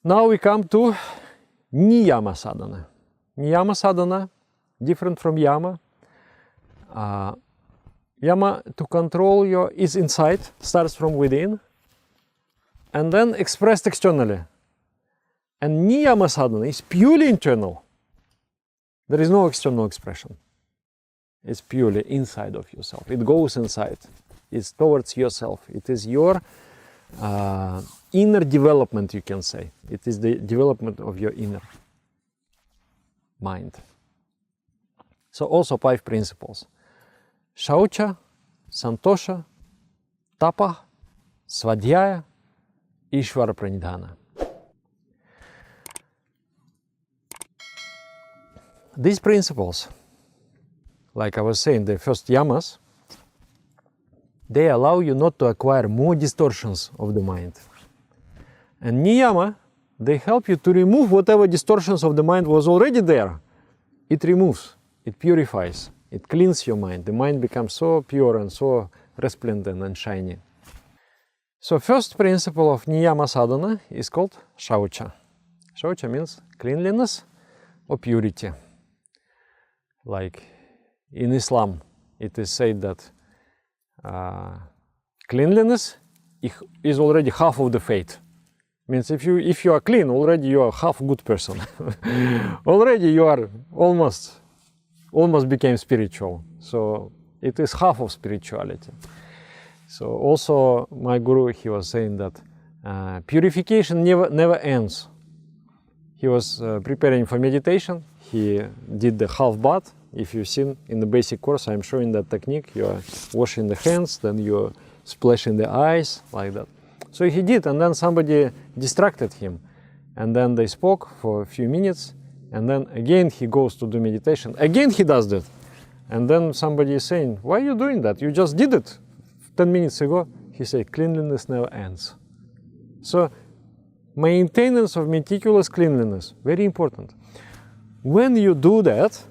Now we come to Niyama sadhana. Niyama sadhana, different from yama. Yama, to control your, is inside, starts from within, and then expressed externally. And Niyama sadhana is purely internal. There is no external expression. It's purely inside of yourself. It goes inside. It's towards yourself. It is your inner development, you can say. It is the development of your inner mind. So also 5 principles. Sauca, Santosha, Tapa, Svadhyaya, Isvara Pranidhana. These principles, like I was saying, the first yamas, they allow you not to acquire more distortions of the mind. And niyama, they help you to remove whatever distortions of the mind was already there. It removes, it purifies, it cleans your mind. The mind becomes so pure and so resplendent and shiny. So first principle of niyama sadhana is called Sauca. Sauca means cleanliness or purity. Like in Islam, it is said that cleanliness is already half of the faith. Means if you are clean, already you are half good person. Already you are almost became spiritual. So it is half of spirituality. So also my guru, he was saying that purification never ends. He was preparing for meditation. He did the half bath. If you've seen in the basic course, I'm showing that technique. You are washing the hands, then you splashing the eyes, like that. So he did, and then somebody distracted him. And then they spoke for a few minutes, and then again he goes to do meditation. Again he does that. And then somebody is saying, why are you doing that? You just did it 10 minutes ago. He said, cleanliness never ends. So maintenance of meticulous cleanliness, very important. When you do that,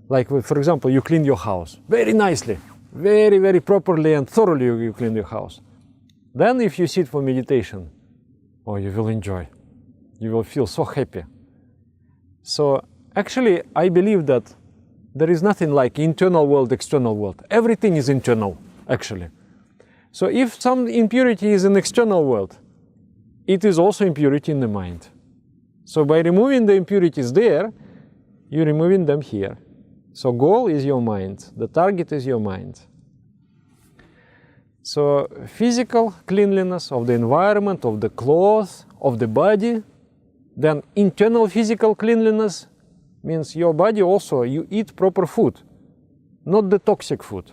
like for example, you clean your house very nicely, very, very properly and thoroughly you clean your house. Then if you sit for meditation, oh, you will enjoy. You will feel so happy. So actually, I believe that there is nothing like internal world, external world. Everything is internal, actually. So if some impurity is in external world, it is also impurity in the mind. So by removing the impurities there, you're removing them here. So goal is your mind, the target is your mind. So physical cleanliness of the environment, of the clothes, of the body. Then internal physical cleanliness means your body also, you eat proper food, not the toxic food.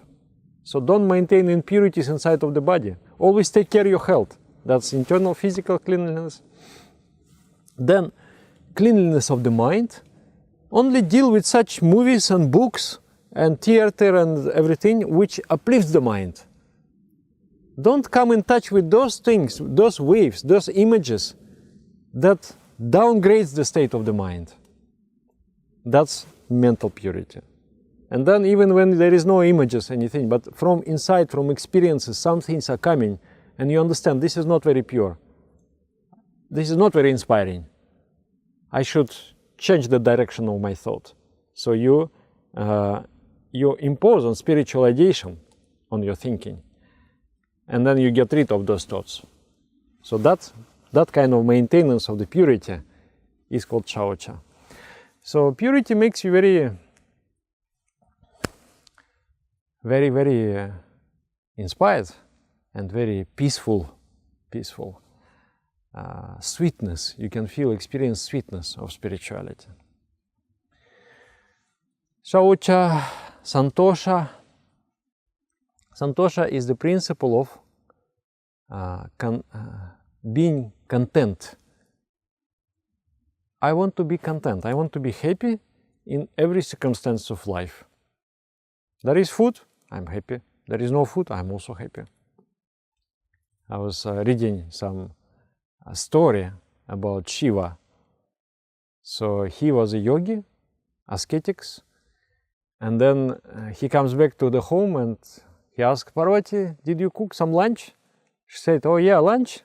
So don't maintain impurities inside of the body. Always take care of your health. That's internal physical cleanliness. Then cleanliness of the mind. Only deal with such movies and books and theater and everything which uplifts the mind. Don't come in touch with those things, those waves, those images that downgrades the state of the mind. That's mental purity. And then even when there is no images, anything, but from inside, from experiences, some things are coming and you understand this is not very pure. This is not very inspiring. I should change the direction of my thought. So you impose on spiritualization on your thinking. And then you get rid of those thoughts. So that kind of maintenance of the purity is called Sauca. So purity makes you very, very, very inspired and very peaceful. Sweetness, you can experience sweetness of spirituality. Sauca, Santosha. Santosha is the principle of being content. I want to be content. I want to be happy in every circumstance of life. There is food, I'm happy. There is no food, I'm also happy. I was reading some story about Shiva. So he was a yogi, ascetics, and then he comes back to the home and he asked Parvati, did you cook some lunch? She said, oh yeah, lunch.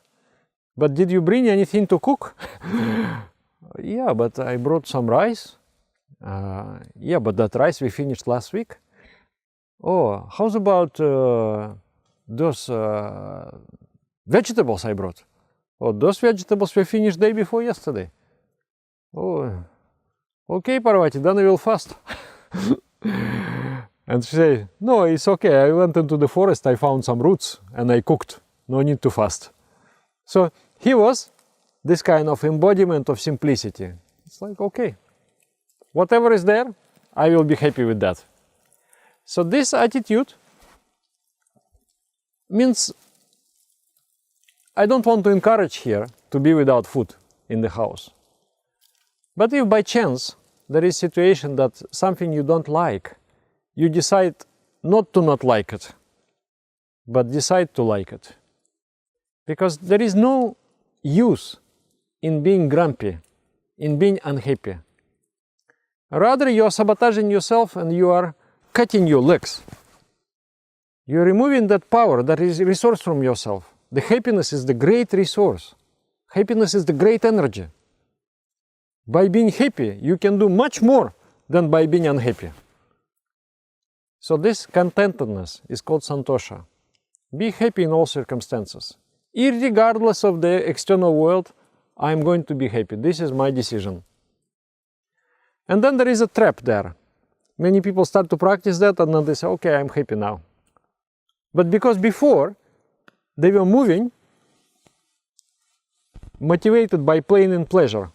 But did you bring anything to cook? Yeah, but I brought some rice. Yeah, but that rice we finished last week. Oh, how's about those vegetables I brought? Oh, those vegetables we finished day before yesterday. Oh, okay, Parvati, then I will fast. And she said, no, it's okay. I went into the forest, I found some roots and I cooked. No need to fast. So he was this kind of embodiment of simplicity. It's like, okay, whatever is there, I will be happy with that. So this attitude means I don't want to encourage here to be without food in the house. But if by chance there is a situation that something you don't like, you decide not to not like it, but decide to like it. Because there is no use in being grumpy, in being unhappy. Rather, you are sabotaging yourself and you are cutting your legs. You are removing that power, that is a resource from yourself. The happiness is the great resource. Happiness is the great energy. By being happy, you can do much more than by being unhappy. So this contentedness is called Santosha. Be happy in all circumstances. Irregardless of the external world, I am going to be happy. This is my decision. And then there is a trap there. Many people start to practice that and then they say, okay, I'm happy now. But because before, they were moving, motivated by pain and pleasure.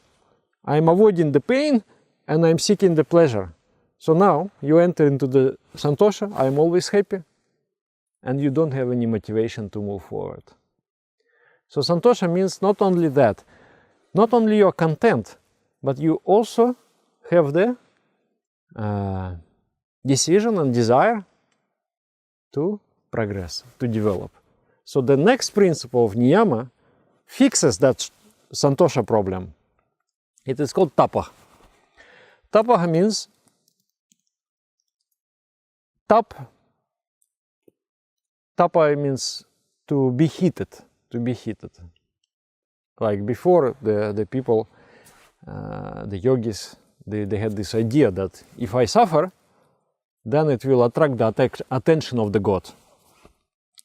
I'm avoiding the pain and I'm seeking the pleasure. So now you enter into the Santosha, I'm always happy, and you don't have any motivation to move forward. So Santosha means not only that, not only you're content, but you also have the decision and desire to progress, to develop. So the next principle of Niyama fixes that Santosha problem. It is called Tapa. Tapa means Tapa means to be heated, to be heated. Like before, the people, the yogis, they had this idea that if I suffer, then it will attract the attention of the god.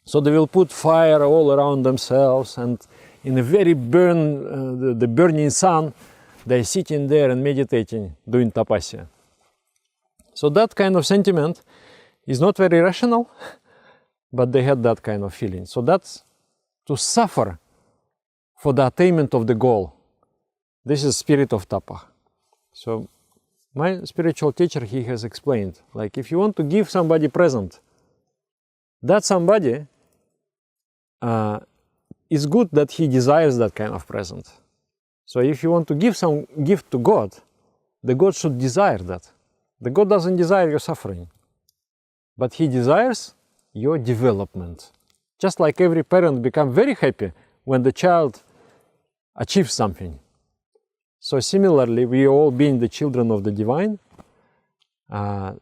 So they will put fire all around themselves, and in a very the burning sun, they're sitting there and meditating, doing tapasya. So that kind of sentiment is not very rational, but they had that kind of feeling. So that's to suffer for the attainment of the goal. This is spirit of Tapa. So my spiritual teacher, he has explained, like if you want to give somebody present, that somebody is good that he desires that kind of present. So if you want to give some gift to God, the God should desire that. The God doesn't desire your suffering, but he desires your development. Just like every parent becomes very happy when the child achieves something. So similarly, we all being the children of the divine, and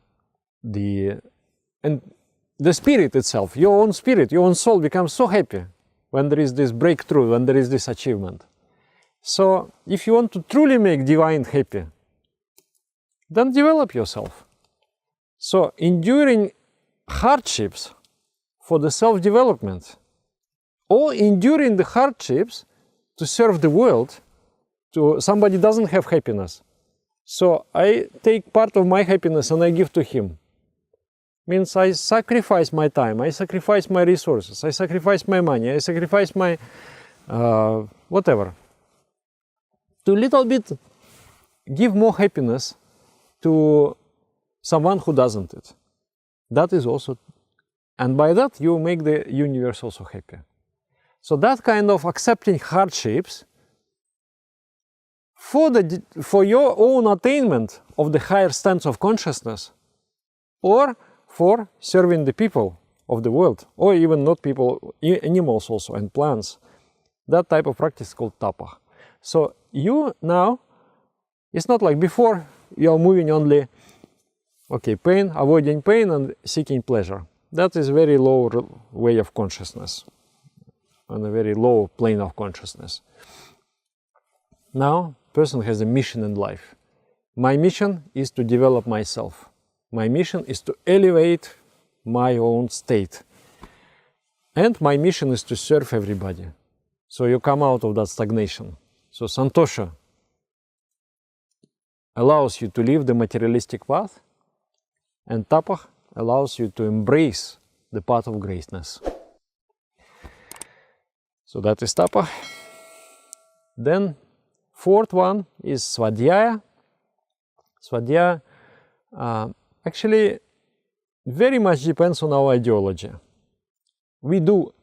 the spirit itself, your own spirit, your own soul becomes so happy when there is this breakthrough, when there is this achievement. So if you want to truly make divine happy, then develop yourself. So enduring hardships for the self-development, or enduring the hardships to serve the world, to somebody doesn't have happiness. So I take part of my happiness and I give to him. Means I sacrifice my time, I sacrifice my resources, I sacrifice my money, I sacrifice my whatever. To little bit give more happiness to someone who doesn't it. That is also, and by that you make the universe also happy. So that kind of accepting hardships for your own attainment of the higher stance of consciousness, or for serving the people of the world, or even not people, animals also, and plants. That type of practice is called Tapa. So you now, it's not like before, you are moving only, okay, pain, avoiding pain and seeking pleasure. That is very low way of consciousness. on a very low plane of consciousness. Now, person has a mission in life. My mission is to develop myself. My mission is to elevate my own state. And my mission is to serve everybody. So you come out of that stagnation. So Santosha allows you to live the materialistic path, and Tapa allows you to embrace the path of greatness. So that is Tapa. Then fourth one is Svadhyaya. Svadhyaya actually very much depends on our ideology.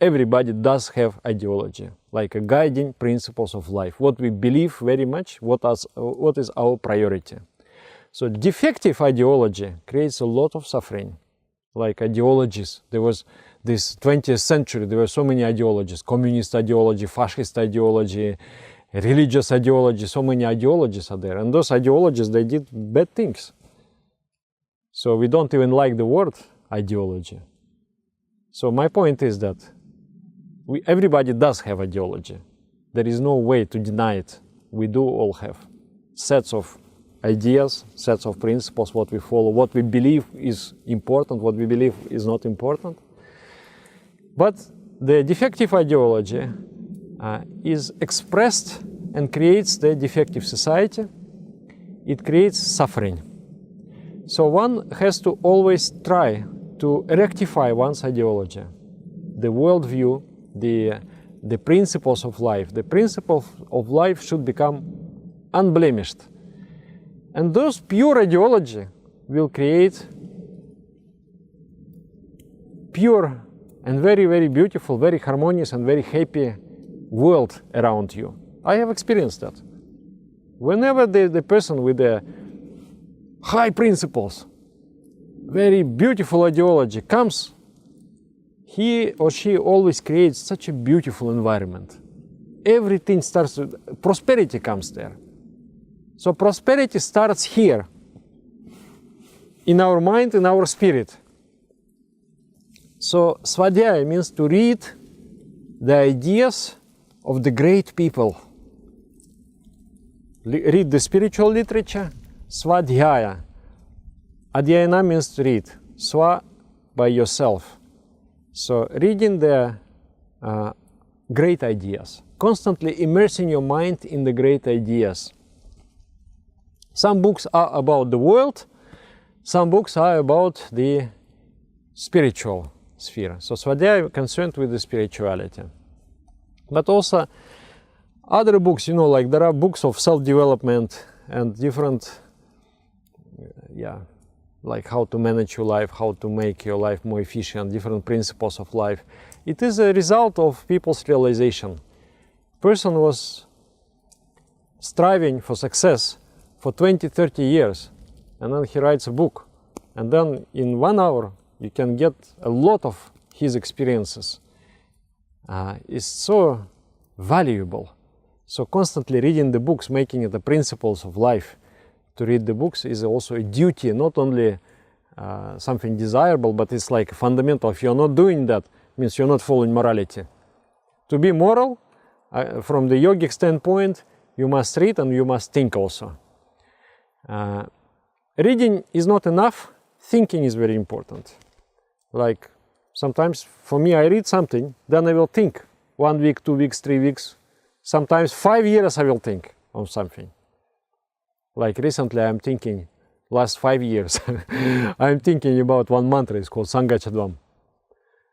Everybody does have ideology, like a guiding principles of life. What we believe very much, what is our priority. So defective ideology creates a lot of suffering, like ideologies. There was this 20th century, there were so many ideologies, communist ideology, fascist ideology, religious ideology, so many ideologies are there. And those ideologies, they did bad things. So we don't even like the word ideology. So my point is that everybody does have ideology. There is no way to deny it. We do all have sets of ideas, sets of principles, what we follow, what we believe is important, what we believe is not important. But the defective ideology is expressed and creates the defective society. It creates suffering. So one has to always try to rectify one's ideology, the worldview, the principles of life. The principles of life should become unblemished. And those pure ideology will create pure and very, very beautiful, very harmonious and very happy world around you. I have experienced that. Whenever the person with the high principles, very beautiful ideology comes, he or she always creates such a beautiful environment. Everything starts, prosperity comes there. So prosperity starts here, in our mind, in our spirit. So Svadhyaya means to read the ideas of the great people. Read the spiritual literature. Svadhyaya. Adhyayana means to read. Swa, by yourself. So reading the great ideas. Constantly immersing your mind in the great ideas. Some books are about the world. Some books are about the spiritual sphere. So Svadhyaya is concerned with the spirituality. But also other books, like there are books of self-development and different, like how to manage your life, how to make your life more efficient, different principles of life. It is a result of people's realization. Person was striving for success for 20, 30 years, and then he writes a book. And then in 1 hour, you can get a lot of his experiences. It's so valuable. So constantly reading the books, making it the principles of life. To read the books is also a duty, not only something desirable, but it's like fundamental. If you're not doing that, it means you're not following morality. To be moral, from the yogic standpoint, you must read and you must think also. Reading is not enough, thinking is very important. Like sometimes for me, I read something, then I will think 1 week, 2 weeks, 3 weeks, sometimes 5 years I will think on something. Like recently I'm thinking, last 5 years, I'm thinking about one mantra, it's called Sangachadvam.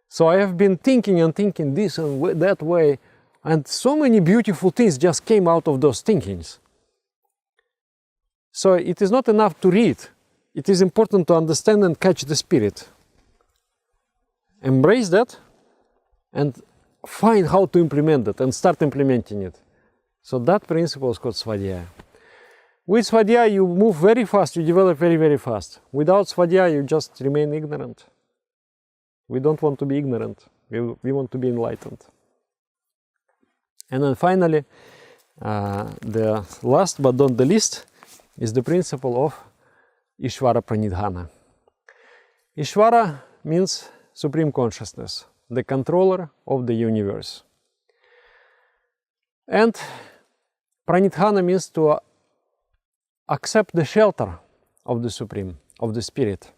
So I have been thinking and thinking this and that way, and so many beautiful things just came out of those thinkings. So it is not enough to read. It is important to understand and catch the spirit. Embrace that and find how to implement that and start implementing it. So that principle is called Svadhyaya. With Svadhyaya you move very fast, you develop very, very fast. Without Svadhyaya you just remain ignorant. We don't want to be ignorant. We want to be enlightened. And then finally, the last but not the least, is the principle of Isvara Pranidhana. Isvara means Supreme Consciousness, the controller of the universe. And Pranidhana means to accept the shelter of the Supreme, of the Spirit.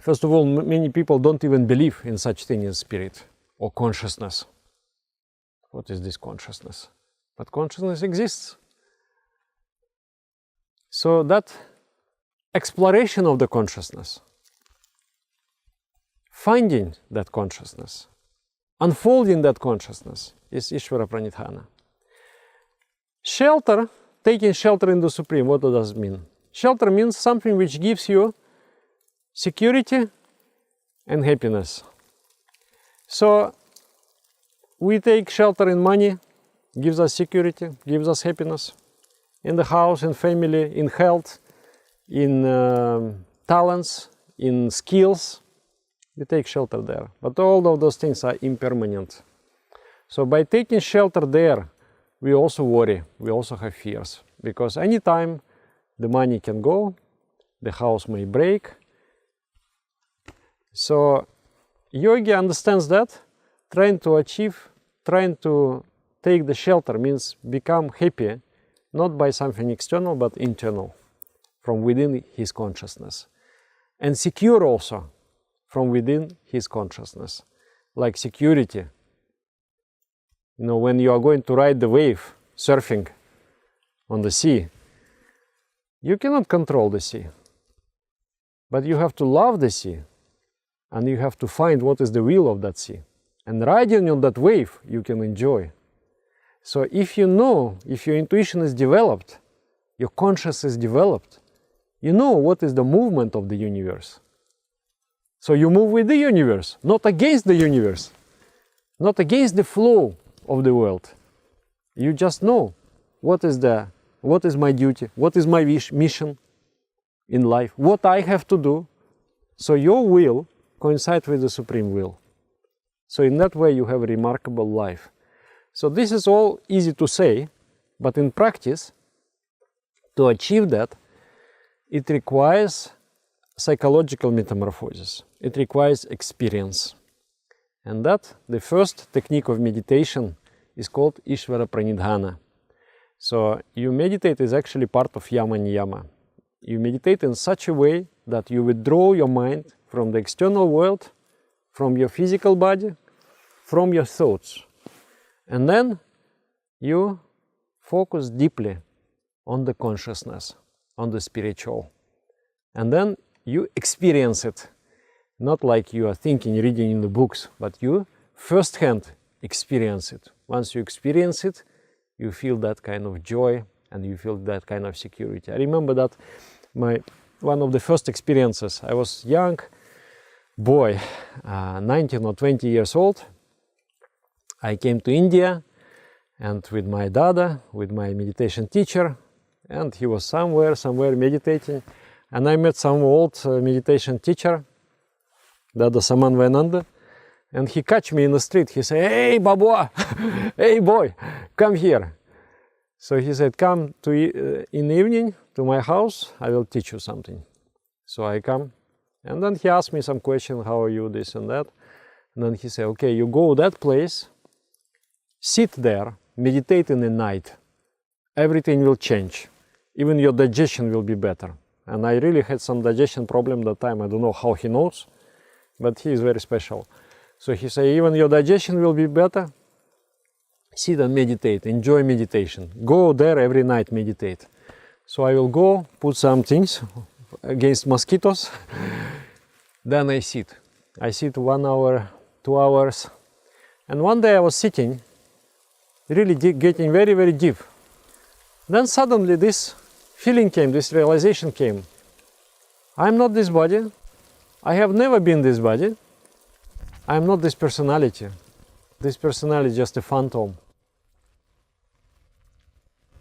First of all, many people don't even believe in such thing as spirit or consciousness. What is this consciousness? But consciousness exists. So that exploration of the consciousness, finding that consciousness, unfolding that consciousness is Isvara Pranidhana. Shelter, taking shelter in the Supreme, what does it mean? Shelter means something which gives you security and happiness. So we take shelter in money, gives us security, gives us happiness. In the house, in family, in health, in talents, in skills, we take shelter there. But all of those things are impermanent. So by taking shelter there, we also worry, we also have fears. Because anytime the money can go, the house may break. So yogi understands that, trying to take the shelter means become happy, not by something external, but internal, from within his consciousness. And secure also from within his consciousness, like security. You know, when you are going to ride the wave, surfing on the sea, you cannot control the sea, but you have to love the sea, and you have to find what is the will of that sea. And riding on that wave, you can enjoy. So if you know, if your intuition is developed, your consciousness is developed, you know what is the movement of the universe. So you move with the universe, not against the universe, not against the flow of the world. You just know what is my duty, what is my mission in life, what I have to do. So your will coincides with the Supreme Will. So in that way you have a remarkable life. So this is all easy to say, but in practice, to achieve that, it requires psychological metamorphosis. It requires experience. And that, the first technique of meditation is called Isvara Pranidhana. So you meditate is actually part of Yama Niyama. You meditate in such a way that you withdraw your mind from the external world, from your physical body, from your thoughts. And then you focus deeply on the consciousness, on the spiritual. And then you experience it, not like you are thinking, reading in the books, but you firsthand experience it. Once you experience it, you feel that kind of joy and you feel that kind of security. I remember that one of the first experiences, I was young boy, 19 or 20 years old. I came to India and with my dada, with my meditation teacher, and he was somewhere meditating. And I met some old meditation teacher, Dada Samanvayananda, and he catch me in the street. He said, "Hey, Babua, hey boy, come here." So he said, "Come in the evening to my house, I will teach you something." So I come, and then he asked me some question, "How are you, this and that?" And then he said, "Okay, you go that place, sit there, meditate in the night. Everything will change. Even your digestion will be better." And I really had some digestion problem that time. I don't know how he knows, but he is very special. So he said, even your digestion will be better. Sit and meditate, enjoy meditation. Go there every night, meditate. So I will go, put some things against mosquitoes. Then I sit. I sit 1 hour, 2 hours. And one day I was sitting, really getting very, very deep. Then suddenly this feeling came, this realization came. I'm not this body. I have never been this body. I'm not this personality. This personality is just a phantom.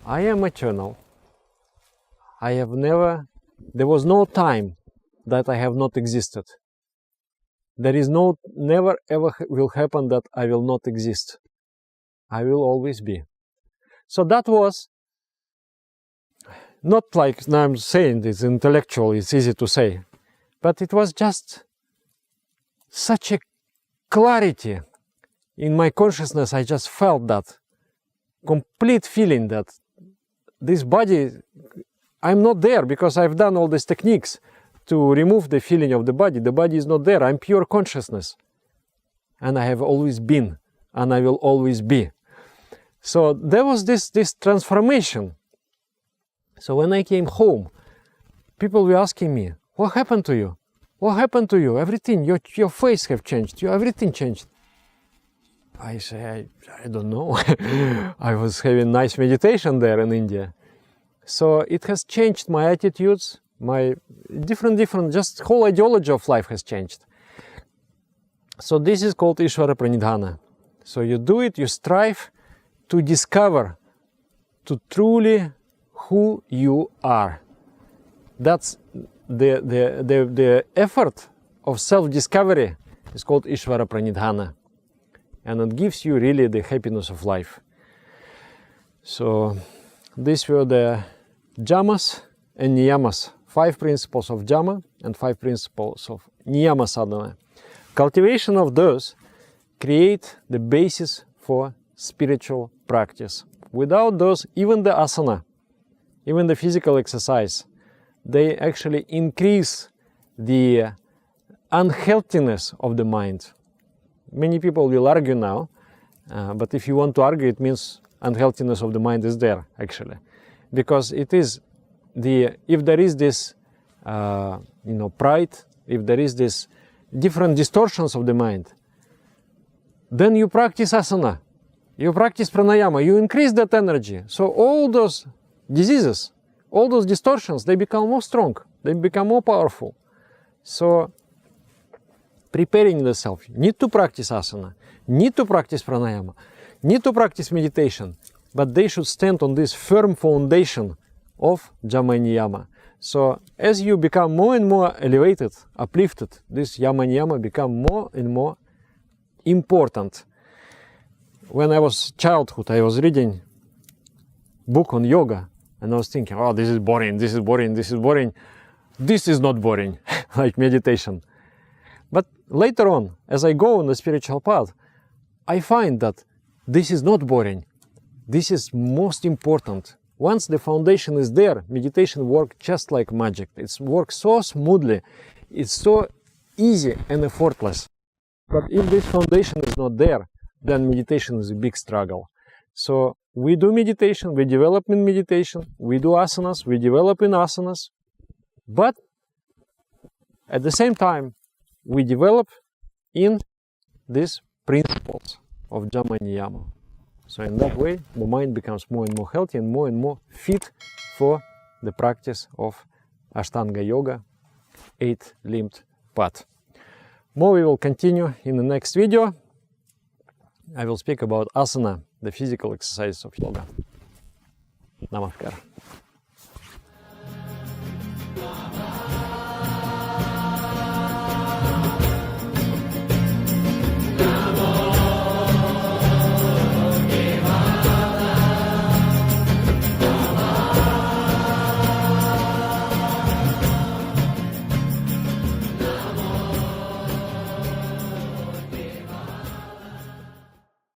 I am eternal. There was no time that I have not existed. There is never ever will happen that I will not exist. I will always be. So that was not like now I'm saying it's intellectual, it's easy to say, but it was just such a clarity, in my consciousness, I just felt that complete feeling that this body, I'm not there because I've done all these techniques to remove the feeling of the body. The body is not there. I'm pure consciousness. And I have always been, and I will always be. So there was this transformation. So when I came home, people were asking me, what happened to you? What happened to you? Everything, your face have changed, everything changed. I say, I don't know. I was having nice meditation there in India. So it has changed my attitudes, my different, just whole ideology of life has changed. So this is called Isvara Pranidhana. So you do it, you strive to discover to truly who you are. That's the effort of self-discovery is called Isvara Pranidhana. And it gives you really the happiness of life. So these were the jamas and niyamas, 5 principles of jama and 5 principles of niyama sadhana. Cultivation of those create the basis for spiritual practice. Without those, even the asana, even the physical exercise, they actually increase the unhealthiness of the mind. Many people will argue now, but if you want to argue, it means unhealthiness of the mind is there, actually. Because it is if there is this, pride, if there is this different distortions of the mind, then you practice asana, you practice pranayama, you increase that energy. So all those diseases, all those distortions, they become more strong, they become more powerful. So preparing the self, need to practice asana, need to practice pranayama, need to practice meditation, but they should stand on this firm foundation of jama and niyama. So as you become more and more elevated, uplifted, this yama and niyama become more and more important. When I was childhood, I was reading book on yoga, and I was thinking, oh, this is boring, this is boring, this is boring. This is not boring, like meditation. But later on, as I go on the spiritual path, I find that this is not boring. This is most important. Once the foundation is there, meditation works just like magic. It works so smoothly, it's so easy and effortless. But if this foundation is not there, then meditation is a big struggle. So we do meditation, we develop in meditation, we do asanas, we develop in asanas, but at the same time, we develop in these principles of jama and niyama. So in that way, the mind becomes more and more healthy and more fit for the practice of Ashtanga Yoga, 8-limbed path. More we will continue in the next video. I will speak about asana, the physical exercise of yoga. Namaskar.